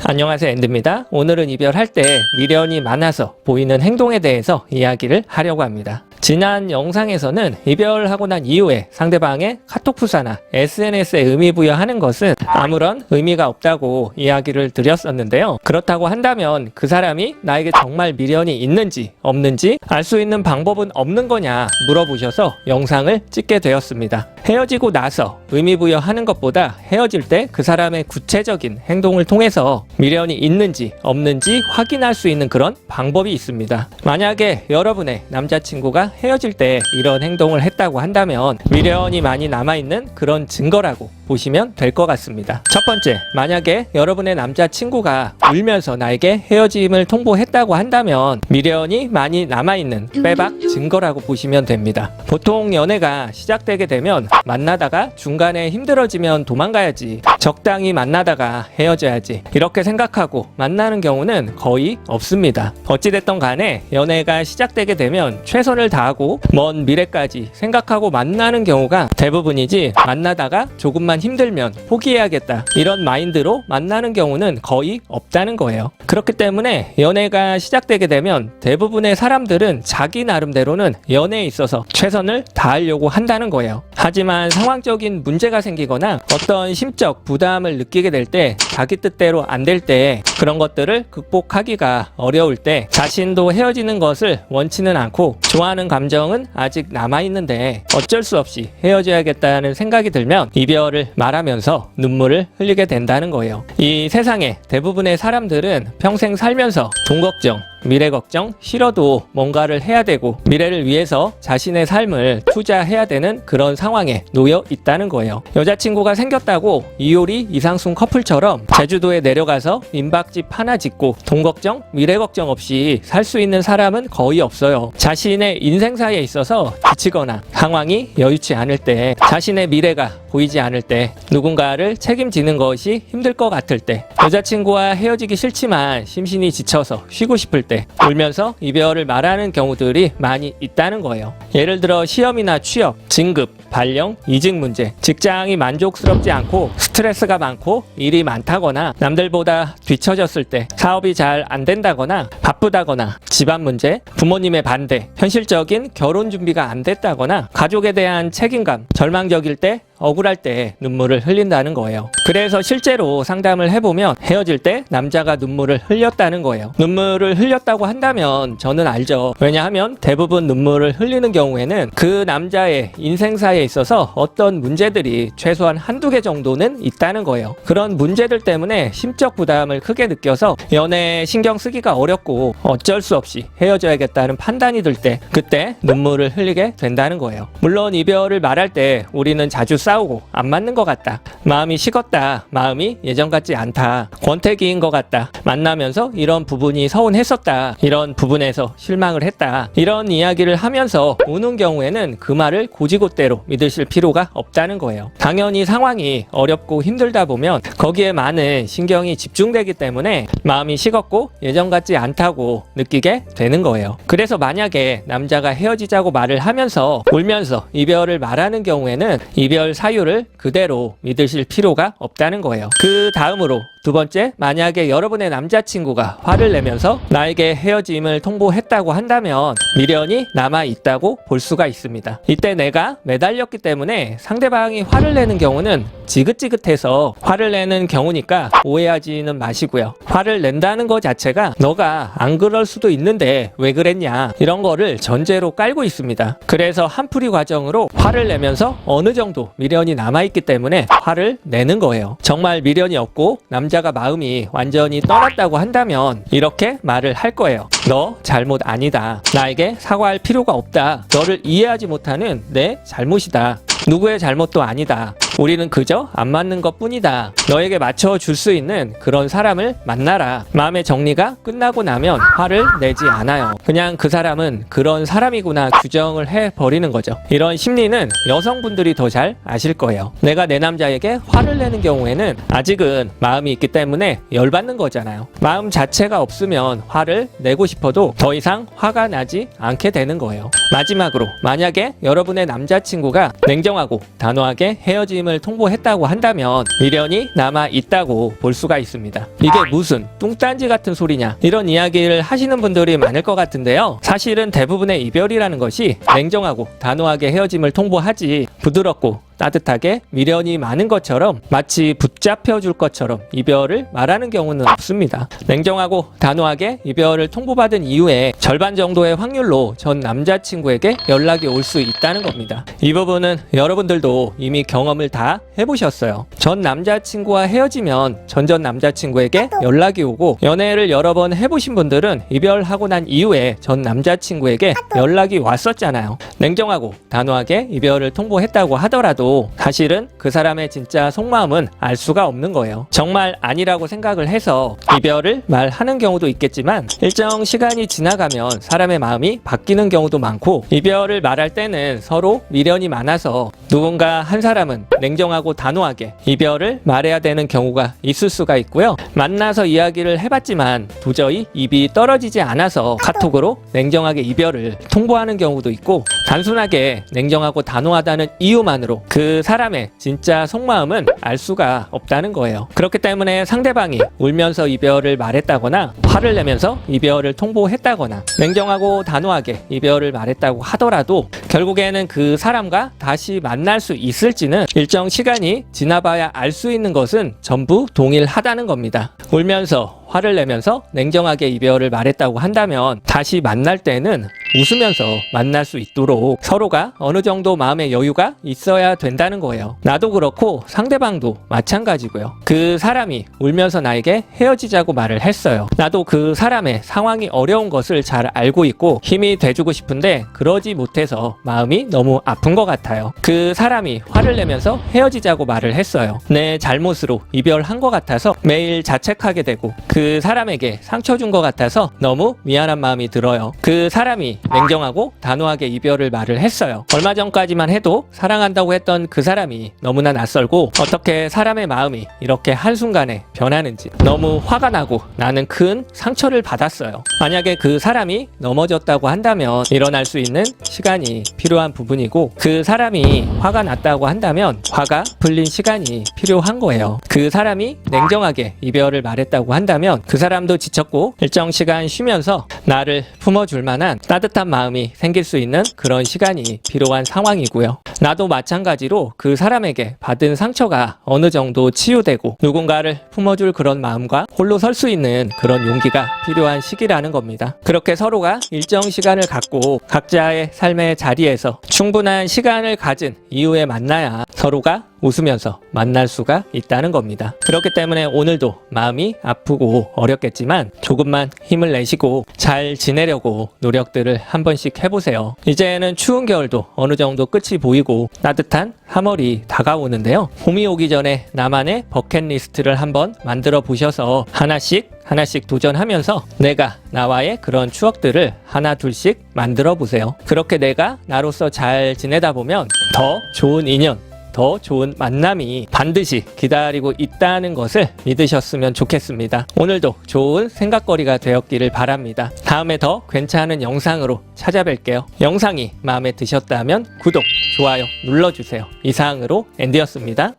안녕하세요, 엔드입니다. 오늘은 이별할 때 미련이 많아서 보이는 행동에 대해서 이야기를 하려고 합니다. 지난 영상에서는 이별하고 난 이후에 상대방의 카톡 프사나 SNS에 의미 부여하는 것은 아무런 의미가 없다고 이야기를 드렸었는데요. 그렇다고 한다면 그 사람이 나에게 정말 미련이 있는지 없는지 알 수 있는 방법은 없는 거냐 물어보셔서 영상을 찍게 되었습니다. 헤어지고 나서 의미 부여하는 것보다 헤어질 때 그 사람의 구체적인 행동을 통해서 미련이 있는지 없는지 확인할 수 있는 그런 방법이 있습니다. 만약에 여러분의 남자친구가 헤어질 때 이런 행동을 했다고 한다면 미련이 많이 남아있는 그런 증거라고 보시면 될 것 같습니다. 첫 번째, 만약에 여러분의 남자친구가 울면서 나에게 헤어짐을 통보했다고 한다면 미련이 많이 남아있는 빼박 증거라고 보시면 됩니다. 보통 연애가 시작되게 되면 만나다가 중간에 힘들어지면 도망가야지, 적당히 만나다가 헤어져야지 이렇게 생각하고 만나는 경우는 거의 없습니다. 어찌됐든 간에 연애가 시작되게 되면 최선을 다하고 먼 미래까지 생각하고 만나는 경우가 대부분이지, 만나다가 조금만 힘들면 포기해야겠다 이런 마인드로 만나는 경우는 거의 없다는 거예요. 그렇기 때문에 연애가 시작되게 되면 대부분의 사람들은 자기 나름대로는 연애에 있어서 최선을 다하려고 한다는 거예요. 하지만 상황적인 문제가 생기거나 어떤 심적 부담을 느끼게 될 때, 자기 뜻대로 안 될 때, 그런 것들을 극복하기가 어려울 때, 자신도 헤어지는 것을 원치는 않고 좋아하는 감정은 아직 남아있는데 어쩔 수 없이 헤어져야겠다는 생각이 들면 이별을 말하면서 눈물을 흘리게 된다는 거예요. 이 세상에 대부분의 사람들은 평생 살면서 돈 걱정, 미래 걱정, 싫어도 뭔가를 해야 되고 미래를 위해서 자신의 삶을 투자해야 되는 그런 상황에 놓여 있다는 거예요. 여자친구가 생겼다고 이효리, 이상순 커플처럼 제주도에 내려가서 민박집 하나 짓고 돈 걱정, 미래 걱정 없이 살 수 있는 사람은 거의 없어요. 자신의 인생사에 있어서 지치거나 상황이 여유치 않을 때, 자신의 미래가 보이지 않을 때, 누군가를 책임지는 것이 힘들 것 같을 때, 여자친구와 헤어지기 싫지만 심신이 지쳐서 쉬고 싶을 때 울면서 이별을 말하는 경우들이 많이 있다는 거예요. 예를 들어 시험이나 취업, 진급, 발령, 이직 문제, 직장이 만족스럽지 않고 스트레스가 많고 일이 많다거나 남들보다 뒤처졌을 때, 사업이 잘 안 된다거나 바쁘다거나, 집안 문제, 부모님의 반대, 현실적인 결혼 준비가 안 됐다거나, 가족에 대한 책임감, 절망적일 때, 억울할 때 눈물을 흘린다는 거예요. 그래서 실제로 상담을 해보면 헤어질 때 남자가 눈물을 흘렸다는 거예요. 눈물을 흘렸다고 한다면 저는 알죠. 왜냐하면 대부분 눈물을 흘리는 경우에는 그 남자의 인생사에 있어서 어떤 문제들이 최소한 한두 개 정도는 있다는 거예요. 그런 문제들 때문에 심적 부담을 크게 느껴서 연애에 신경 쓰기가 어렵고 어쩔 수 없이 헤어져야겠다는 판단이 들 때, 그때 눈물을 흘리게 된다는 거예요. 물론 이별을 말할 때 우리는 자주 싸우고 안 맞는 것 같다, 마음이 식었다, 마음이 예전 같지 않다, 권태기인 것 같다, 만나면서 이런 부분이 서운했었다, 이런 부분에서 실망을 했다, 이런 이야기를 하면서 우는 경우에는 그 말을 곧이곧대로 믿으실 필요가 없다는 거예요. 당연히 상황이 어렵고 힘들다 보면 거기에 많은 신경이 집중되기 때문에 마음이 식었고 예전 같지 않다고 느끼게 되는 거예요. 그래서 만약에 남자가 헤어지자고 말을 하면서 울면서 이별을 말하는 경우에는 이별 사유를 그대로 믿으실 필요가 없다는 거예요. 그 다음으로 두 번째, 만약에 여러분의 남자친구가 화를 내면서 나에게 헤어짐을 통보했다고 한다면 미련이 남아있다고 볼 수가 있습니다. 이때 내가 매달렸기 때문에 상대방이 화를 내는 경우는 지긋지긋해서 화를 내는 경우니까 오해하지는 마시고요. 화를 낸다는 것 자체가 너가 안 그럴 수도 있는데 왜 그랬냐, 이런 거를 전제로 깔고 있습니다. 그래서 한풀이 과정으로 화를 내면서 어느 정도 미련이 남아있기 때문에 화를 내는 거예요. 정말 미련이 없고 남자가 마음이 완전히 떠났다고 한다면 이렇게 말을 할 거예요. 너 잘못 아니다, 나에게 사과할 필요가 없다, 너를 이해하지 못하는 내 잘못이다, 누구의 잘못도 아니다, 우리는 그저 안 맞는 것 뿐이다, 너에게 맞춰줄 수 있는 그런 사람을 만나라. 마음의 정리가 끝나고 나면 화를 내지 않아요. 그냥 그 사람은 그런 사람이구나 규정을 해버리는 거죠. 이런 심리는 여성분들이 더 잘 아실 거예요. 내가 내 남자에게 화를 내는 경우에는 아직은 마음이 있기 때문에 열받는 거잖아요. 마음 자체가 없으면 화를 내고 싶어도 더 이상 화가 나지 않게 되는 거예요. 마지막으로, 만약에 여러분의 남자친구가 냉정하고 단호하게 헤어짐 헤어짐을 통보했다고 한다면 미련이 남아 있다고 볼 수가 있습니다. 이게 무슨 뚱딴지 같은 소리냐, 이런 이야기를 하시는 분들이 많을 것 같은데요. 사실은 대부분의 이별이라는 것이 냉정하고 단호하게 헤어짐을 통보하지, 부드럽고 따뜻하게 미련이 많은 것처럼, 마치 붙잡혀 줄 것처럼 이별을 말하는 경우는 없습니다. 냉정하고 단호하게 이별을 통보받은 이후에 절반 정도의 확률로 전 남자친구에게 연락이 올 수 있다는 겁니다. 이 부분은 여러분들도 이미 경험을 다 해보셨어요. 전 남자친구와 헤어지면 전 남자친구에게 연락이 오고, 연애를 여러 번 해보신 분들은 이별하고 난 이후에 전 남자친구에게 연락이 왔었잖아요. 냉정하고 단호하게 이별을 통보했다고 하더라도 사실은 그 사람의 진짜 속마음은 알 수가 없는 거예요. 정말 아니라고 생각을 해서 이별을 말하는 경우도 있겠지만, 일정 시간이 지나가면 사람의 마음이 바뀌는 경우도 많고, 이별을 말할 때는 서로 미련이 많아서 누군가 한 사람은 냉정하고 단호하게 이별을 말해야 되는 경우가 있을 수가 있고요. 만나서 이야기를 해봤지만 도저히 입이 떨어지지 않아서 카톡으로 냉정하게 이별을 통보하는 경우도 있고, 단순하게 냉정하고 단호하다는 이유만으로 그 사람의 진짜 속마음은 알 수가 없다는 거예요. 그렇기 때문에 상대방이 울면서 이별을 말했다거나 화를 내면서 이별을 통보했다거나 냉정하고 단호하게 이별을 말했다고 하더라도 결국에는 그 사람과 다시 만날 수 있을지는 일정 시간이 지나봐야 알 수 있는 것은 전부 동일하다는 겁니다. 울면서 화를 내면서 냉정하게 이별을 말했다고 한다면 다시 만날 때는 웃으면서 만날 수 있도록 서로가 어느 정도 마음의 여유가 있어야 된다는 거예요. 나도 그렇고 상대방도 마찬가지고요. 그 사람이 울면서 나에게 헤어지자고 말을 했어요. 나도 그 사람의 상황이 어려운 것을 잘 알고 있고 힘이 돼주고 싶은데 그러지 못해서 마음이 너무 아픈 것 같아요. 그 사람이 화를 내면서 헤어지자고 말을 했어요. 내 잘못으로 이별한 것 같아서 매일 자책하게 되고, 그 사람에게 상처 준 것 같아서 너무 미안한 마음이 들어요. 그 사람이 냉정하고 단호하게 이별을 말을 했어요. 얼마 전까지만 해도 사랑한다고 했던 그 사람이 너무나 낯설고, 어떻게 사람의 마음이 이렇게 한순간에 변하는지 너무 화가 나고 나는 큰 상처를 받았어요. 만약에 그 사람이 넘어졌다고 한다면 일어날 수 있는 시간이 필요한 부분이고, 그 사람이 화가 났다고 한다면 화가 풀린 시간이 필요한 거예요. 그 사람이 냉정하게 이별을 말했다고 한다면 그 사람도 지쳤고 일정 시간 쉬면서 나를 품어줄 만한 따뜻한 마음이 생길 수 있는 그런 시간이 필요한 상황이고요. 나도 마찬가지로 그 사람에게 받은 상처가 어느 정도 치유되고 누군가를 품어줄 그런 마음과 홀로 설 수 있는 그런 용기가 필요한 시기라는 겁니다. 그렇게 서로가 일정 시간을 갖고 각자의 삶의 자리에서 충분한 시간을 가진 이후에 만나야 서로가 웃으면서 만날 수가 있다는 겁니다. 그렇기 때문에 오늘도 마음이 아프고 어렵겠지만 조금만 힘을 내시고 잘 지내려고 노력들을 한 번씩 해보세요. 이제는 추운 겨울도 어느 정도 끝이 보이고 따뜻한 3월이 다가오는데요. 봄이 오기 전에 나만의 버킷리스트를 한번 만들어 보셔서 하나씩 도전하면서 내가 나와의 그런 추억들을 하나 둘씩 만들어 보세요. 그렇게 내가 나로서 잘 지내다 보면 더 좋은 인연, 더 좋은 만남이 반드시 기다리고 있다는 것을 믿으셨으면 좋겠습니다. 오늘도 좋은 생각거리가 되었기를 바랍니다. 다음에 더 괜찮은 영상으로 찾아뵐게요. 영상이 마음에 드셨다면 구독, 좋아요 눌러주세요. 이상으로 앤디였습니다.